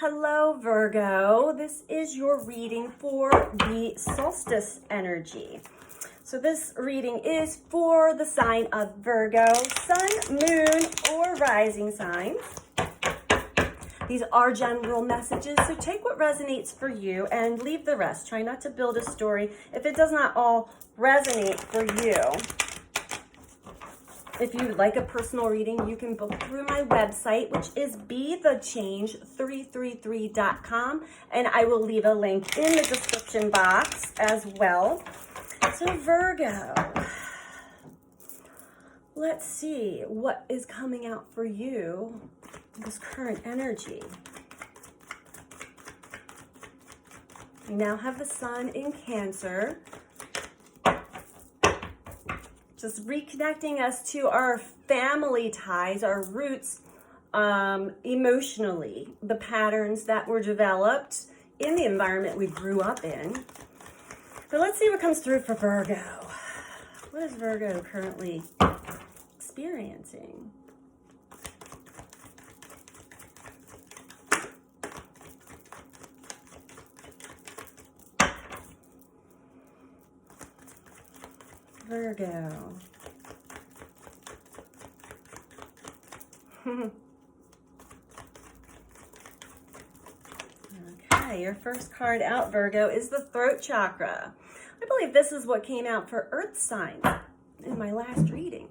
Hello, Virgo. This is your reading for the solstice energy. So this reading is for the sign of Virgo, sun, moon, or rising signs. These are general messages, so take what resonates for you and leave the rest. Try not to build a story if it does not all resonate for you. If you would like a personal reading, you can book through my website, which is bethechange333.com, and I will leave a link in the description box as well. So Virgo, let's see what is coming out for you, this current energy. We now have the sun in Cancer, just reconnecting us to our family ties, our roots, emotionally, the patterns that were developed in the environment we grew up in. But let's see what comes through for Virgo. What is Virgo currently experiencing? Virgo. Okay, your first card out, Virgo, is the throat chakra. I believe this is what came out for Earth signs in my last reading.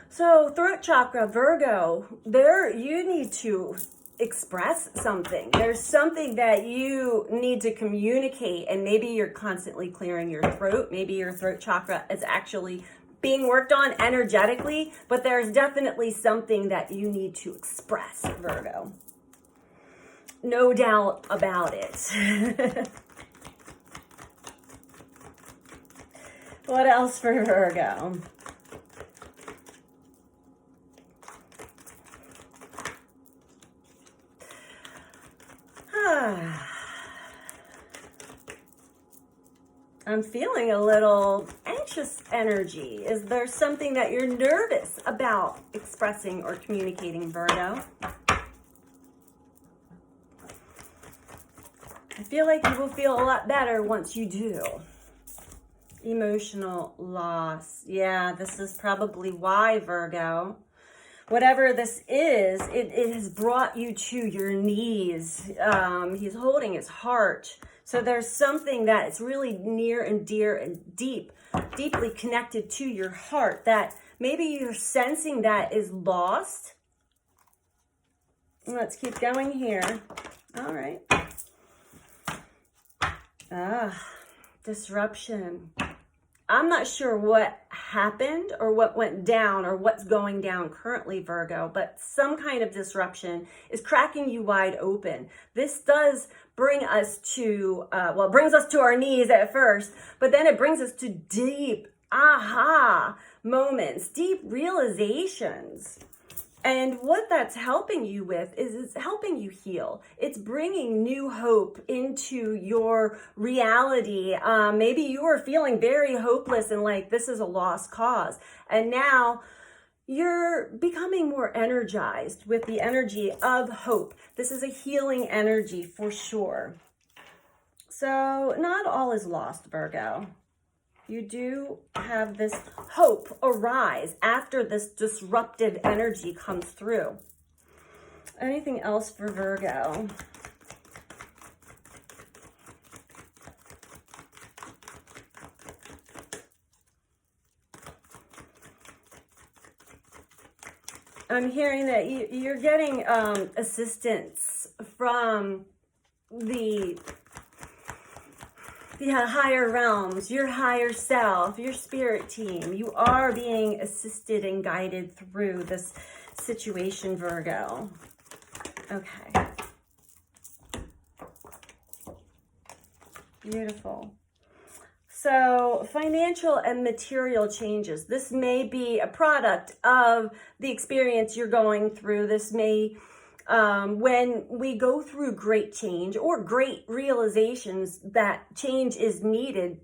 So, throat chakra, Virgo, there you need to express something. There's something that you need to communicate, and maybe you're constantly clearing your throat. Maybe your throat chakra is actually being worked on energetically, but there's definitely something that you need to express, Virgo. No doubt about it. What else for Virgo? I'm feeling a little anxious energy. Is there something that you're nervous about expressing or communicating, Virgo? I feel like you will feel a lot better once you do. Emotional loss. Yeah, this is probably why, Virgo. Whatever this is, it has brought you to your knees. He's holding his heart. So there's something that's really near and dear and deeply connected to your heart that maybe you're sensing that is lost. Let's keep going here. All right. Disruption. I'm not sure what happened or what went down or what's going down currently, Virgo, but some kind of disruption is cracking you wide open. This does bring us to, it brings us to our knees at first, but then it brings us to deep aha moments, deep realizations. And what that's helping you with is it's helping you heal. It's bringing new hope into your reality. Maybe you were feeling very hopeless and like this is a lost cause. And now you're becoming more energized with the energy of hope. This is a healing energy for sure. So not all is lost, Virgo. You do have this hope arise after this disrupted energy comes through. Anything else for Virgo? I'm hearing that you're getting assistance from the higher realms, your higher self, your spirit team. You are being assisted and guided through this situation, Virgo. Okay. Beautiful. So financial and material changes. This may be a product of the experience you're going through. This may when we go through great change or great realizations that change is needed,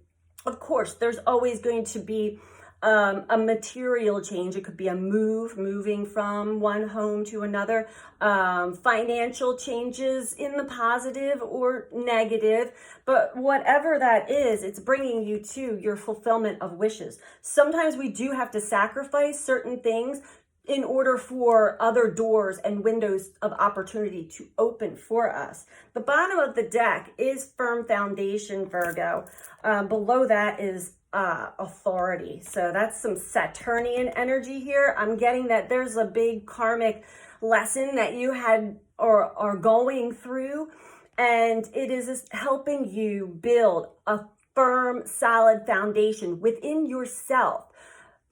of course, there's always going to be a material change. It could be a moving from one home to another, financial changes in the positive or negative, but whatever that is, it's bringing you to your fulfillment of wishes. Sometimes we do have to sacrifice certain things in order for other doors and windows of opportunity to open for us. The bottom of the deck is firm foundation, Virgo. Below that is authority. So that's some Saturnian energy here. I'm getting that there's a big karmic lesson that you had or are going through, and it is helping you build a firm, solid foundation within yourself.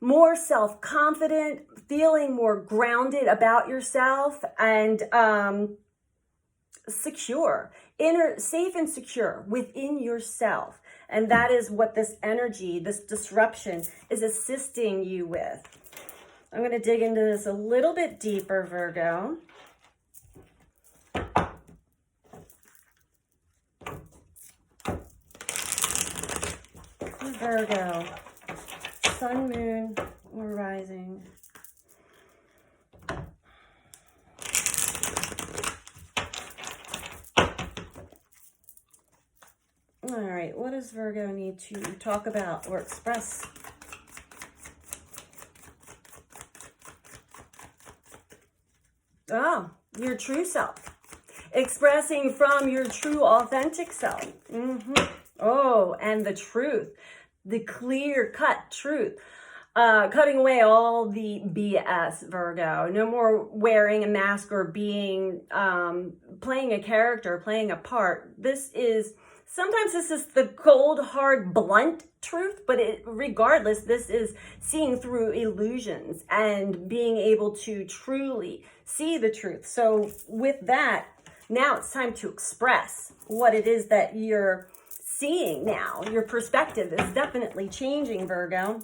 More self-confident, feeling more grounded about yourself, and secure, safe and secure within yourself. And that is what this energy, this disruption is assisting you with. I'm going to dig into this a little bit deeper, Virgo. Virgo, sun, moon, or rising. All right, what does Virgo need to talk about or express? Oh, your true self. Expressing from your true, authentic self. Oh, and the truth. The clear-cut truth. Cutting away all the BS, Virgo. No more wearing a mask or being, playing a character, playing a part. Sometimes this is the cold, hard, blunt truth, but regardless, this is seeing through illusions and being able to truly see the truth. So with that, now it's time to express what it is that you're seeing now. Your perspective is definitely changing, Virgo.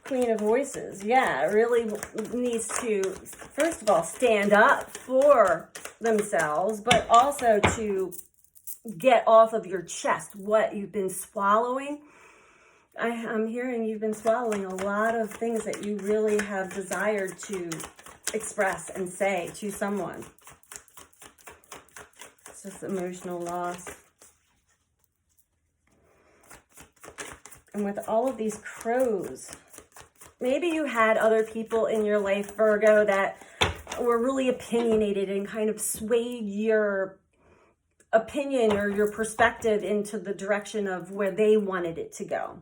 Queen of Voices. Yeah, it really needs to, first of all, stand up for themselves, but also to get off of your chest what you've been swallowing. I'm hearing you've been swallowing a lot of things that you really have desired to express and say to someone. It's just emotional loss. And with all of these crows, maybe you had other people in your life, Virgo, that were really opinionated and kind of swayed your opinion or your perspective into the direction of where they wanted it to go.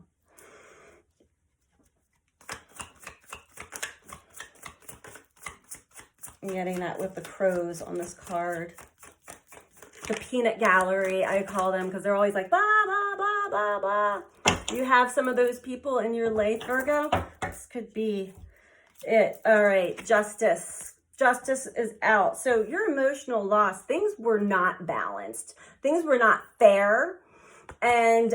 I'm getting that with the crows on this card. The peanut gallery, I call them, because they're always like, blah, blah, blah, blah, blah. You have some of those people in your life, Virgo? This could be it. All right, justice. Justice is out. So your emotional loss, things were not balanced. Things were not fair. And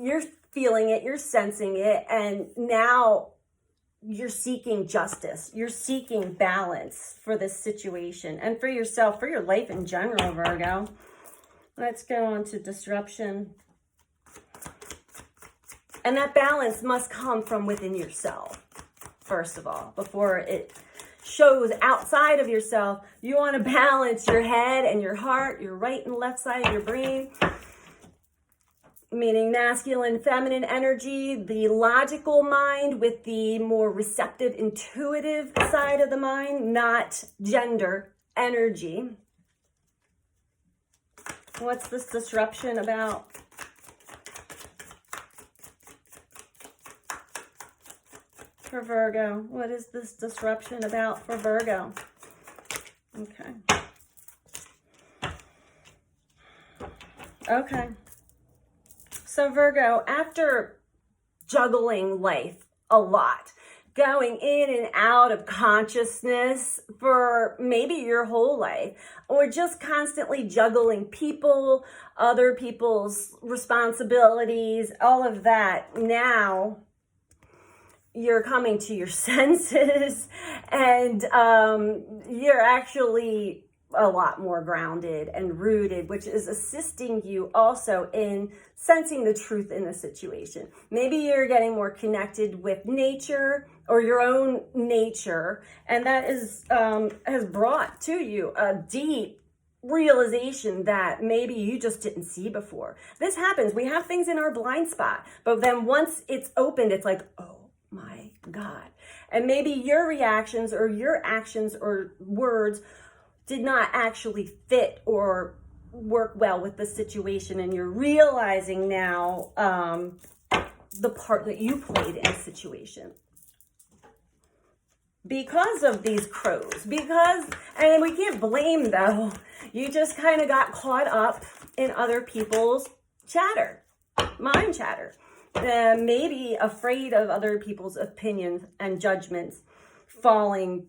you're feeling it, you're sensing it, and now you're seeking justice. You're seeking balance for this situation and for yourself, for your life in general, Virgo. Let's go on to disruption. And that balance must come from within yourself, first of all, before it shows outside of yourself. You want to balance your head and your heart, your right and left side of your brain, meaning masculine, feminine energy, the logical mind with the more receptive, intuitive side of the mind, not gender energy. What's this disruption about? For Virgo, what is this disruption about for Virgo? Okay. Okay. So Virgo, after juggling life a lot, going in and out of consciousness for maybe your whole life, or just constantly juggling people, other people's responsibilities, all of that, now you're coming to your senses, and you're actually a lot more grounded and rooted, which is assisting you also in sensing the truth in the situation. Maybe you're getting more connected with nature or your own nature, and that is has brought to you a deep realization that maybe you just didn't see before. This happens. We have things in our blind spot, but then once it's opened, it's like, oh my God. And maybe your reactions or your actions or words did not actually fit or work well with the situation, and you're realizing now the part that you played in the situation because of these crows. And we can't blame though, you just kind of got caught up in other people's chatter, mind chatter, maybe afraid of other people's opinions and judgments falling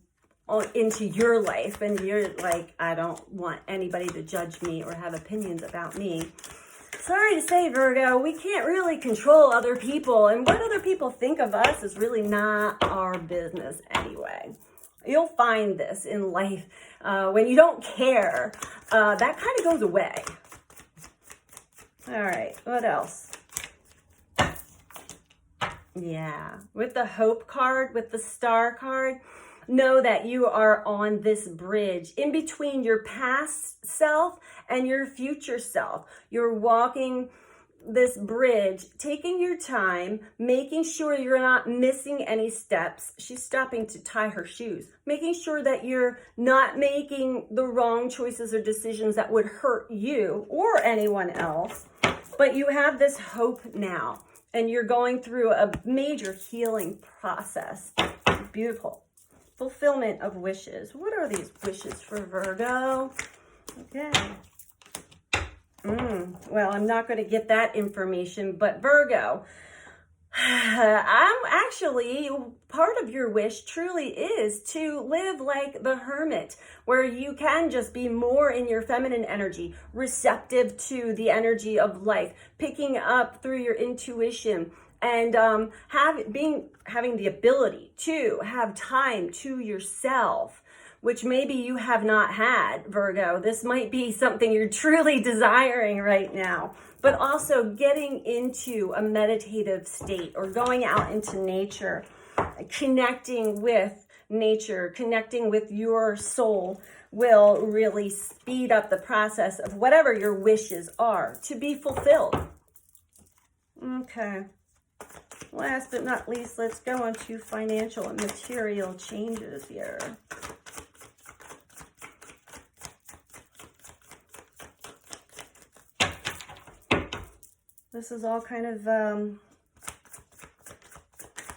into your life, and you're like, I don't want anybody to judge me or have opinions about me. Sorry to say, Virgo, we can't really control other people, and what other people think of us is really not our business anyway. You'll find this in life. When you don't care, that kind of goes away. All right, what else? Yeah, with the Hope card, with the Star card, know that you are on this bridge in between your past self and your future self. You're walking this bridge, taking your time, making sure you're not missing any steps. She's stopping to tie her shoes, making sure that you're not making the wrong choices or decisions that would hurt you or anyone else. But you have this hope now, and you're going through a major healing process. Beautiful. Fulfillment of wishes. What are these wishes for Virgo? Okay. Well, I'm not going to get that information, but Virgo, I'm actually, part of your wish truly is to live like the hermit, where you can just be more in your feminine energy, receptive to the energy of life, picking up through your intuition, and having the ability to have time to yourself, which maybe you have not had, Virgo. This might be something you're truly desiring right now, but also getting into a meditative state or going out into nature, connecting with nature, connecting with your soul will really speed up the process of whatever your wishes are to be fulfilled. Okay. Last but not least, let's go on to financial and material changes here. This is all kind of,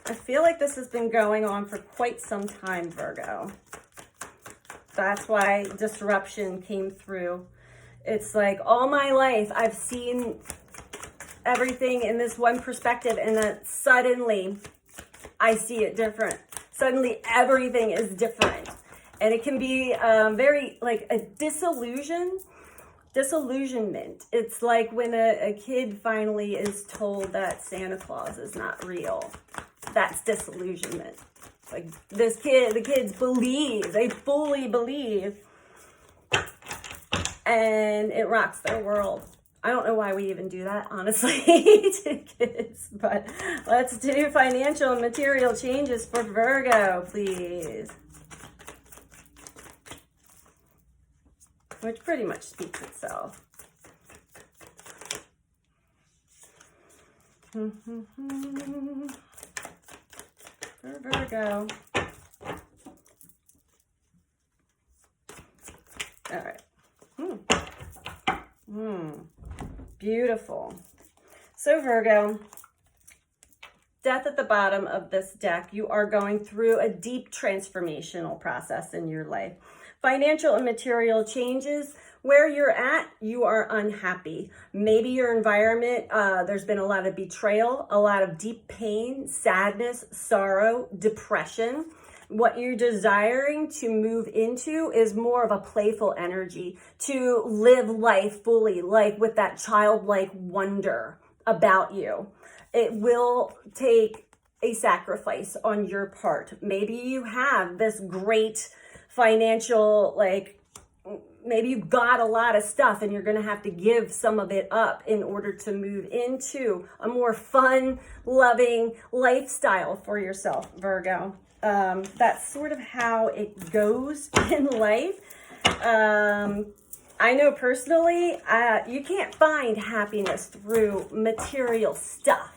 I feel like this has been going on for quite some time, Virgo. That's why disruption came through. It's like all my life I've seen everything in this one perspective, and then suddenly I see it different. Suddenly everything is different, and it can be very like a disillusionment. It's like when a kid finally is told that Santa Claus is not real. That's disillusionment. Like the kids believe, they fully believe, and it rocks their world. I don't know why we even do that, honestly, to kids, but let's do financial and material changes for Virgo, please. Which pretty much speaks itself. For Virgo. All right. Beautiful. So Virgo, Death at the bottom of this deck, you are going through a deep transformational process in your life. Financial and material changes. Where you're at, you are unhappy. Maybe your environment, there's been a lot of betrayal, a lot of deep pain, sadness, sorrow, depression. What you're desiring to move into is more of a playful energy, to live life fully, like with that childlike wonder about you. It will take a sacrifice on your part. Maybe you have this great financial, maybe you got a lot of stuff and you're going to have to give some of it up in order to move into a more fun, loving lifestyle for yourself, Virgo. That's sort of how it goes in life. I know personally, you can't find happiness through material stuff.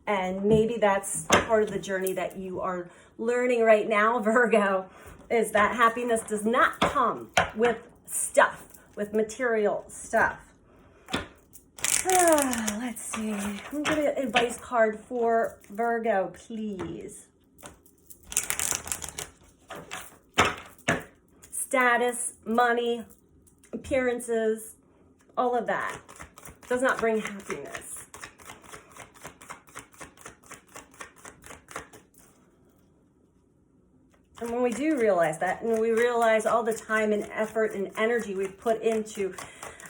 And maybe that's part of the journey that you are learning right now, Virgo, is that happiness does not come with stuff, with material stuff. Let's see. I'm going to get an advice card for Virgo, please. Status, money, appearances, all of that does not bring happiness. And when we do realize that, and we realize all the time and effort and energy we've put into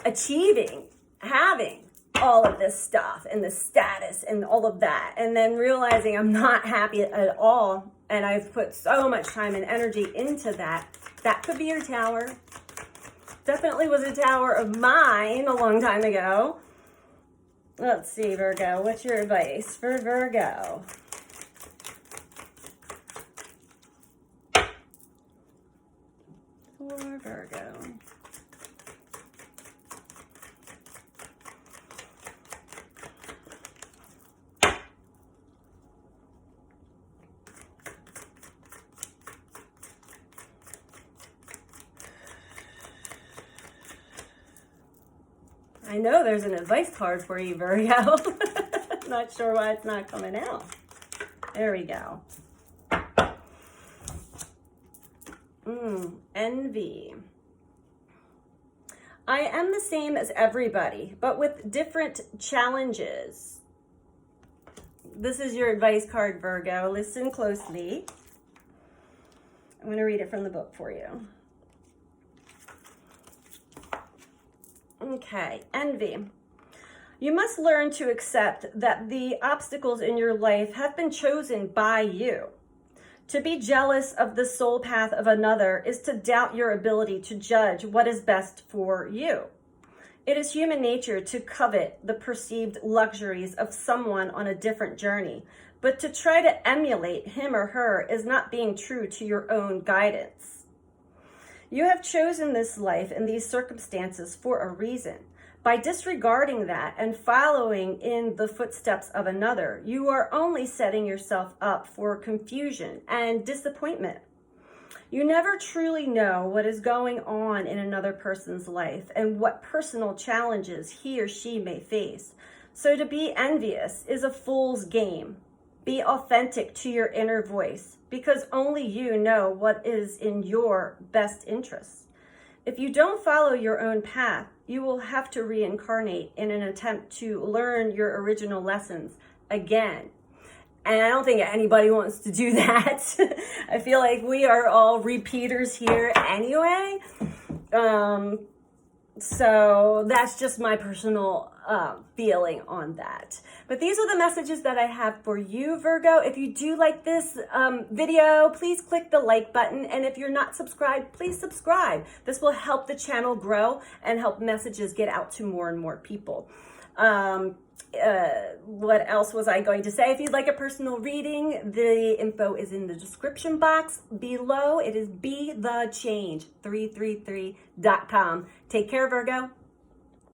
achieving, having all of this stuff and the status and all of that, and then realizing I'm not happy at all, and I've put so much time and energy into that, that could be your tower. Definitely was a tower of mine a long time ago. Let's see, Virgo, what's your advice for Virgo? For Virgo. I know there's an advice card for you, Virgo. Not sure why it's not coming out. There we go. Envy. I am the same as everybody, but with different challenges. This is your advice card, Virgo. Listen closely. I'm going to read it from the book for you. Okay, envy. You must learn to accept that the obstacles in your life have been chosen by you. To be jealous of the soul path of another is to doubt your ability to judge what is best for you. It is human nature to covet the perceived luxuries of someone on a different journey, but to try to emulate him or her is not being true to your own guidance. You have chosen this life and these circumstances for a reason. By disregarding that and following in the footsteps of another, you are only setting yourself up for confusion and disappointment. You never truly know what is going on in another person's life and what personal challenges he or she may face. So to be envious is a fool's game. Be authentic to your inner voice, because only you know what is in your best interests. If you don't follow your own path, you will have to reincarnate in an attempt to learn your original lessons again. And I don't think anybody wants to do that. I feel like we are all repeaters here anyway. So that's just my personal feeling on that. But these are the messages that I have for you, Virgo. If you do like this video, please click the like button. And if you're not subscribed, please subscribe. This will help the channel grow and help messages get out to more and more people. What else was I going to say? If you'd like a personal reading, the info is in the description box below. It is BeTheChange333.com. Take care, Virgo.